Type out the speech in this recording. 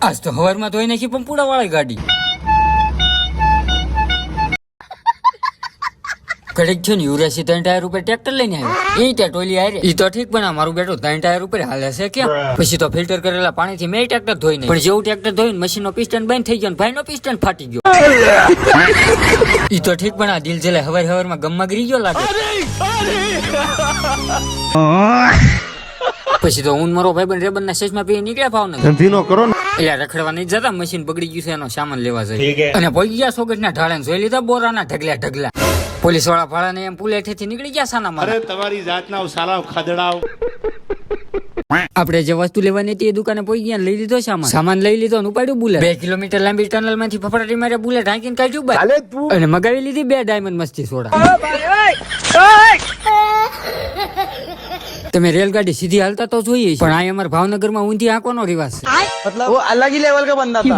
આજ તો હવારમાં ધોઈ નાખી પણ પૂડા વાળી ગાડી. ઘડીક છે ને યુવરાજસિંહ 3 ટાયર ઉપર ટ્રેક્ટર લઈને આવ્યો. એ ત્યાં ટોલી આરે ઈ તો ઠીક, પણ મારું બેટું 3 ટાયર ઉપર હાલે છે કેમ? પછી તો ફિલ્ટર કરેલા પાણીથી મેં ટ્રેક્ટર ધોઈ નહીં, પણ જેવું ટ્રેક્ટર ધોઈને મશીનનો પિસ્ટન બંધ થઈ ગયો ને ભાઈનો પિસ્ટન ફાટી ગયો. ઈ તો ઠીક, પણ આ દિલ જલે હવારમાં ગમમાં ગરી ગયો લાગે. પછી તો હું મારો ભાઈ રેબન ના ચશ્મા પી નીકળ્યા ભાવનગર. ધંધીનો કરો ને એટલે રખડવા નહીં જતા, મશીન બગડી ગયું છે એનો સામાન લેવા જઈએ. અને પહોંચી ગયા સોગટ ના ઢાળે જોઈ લીધા બોરાના ઢગલા ઢગલા. પોલીસ વાળા ભાડા ને એમ પુલેઠેથી નીકળી ગયા સાના મારા. અરે તમારી જાતના સાલા ખદડાવ. આપણે જે વસ્તુ લેવાની હતી એ દુકાને પહોંચી ગયા, લઈ લીધો સામાન લઈ લીધો અને ઉપાડ્યું બુલેટ. 2 કિલોમીટર લાંબી ટનલ માંથી ફફડાટી મારે બુલેટ હાંકીને કાઢ્યું બાર અને મગાવી લીધી 2 ડાયમંડ મસ્તી સોડા. તમે રેલગાડી સીધી હાલતા તો જોઈએ, પણ આ અમારા ભાવનગરમાં ઊંધી આંકોનો રિવાજ છે. मतलब वो अलग ही लेवल का बंदा था.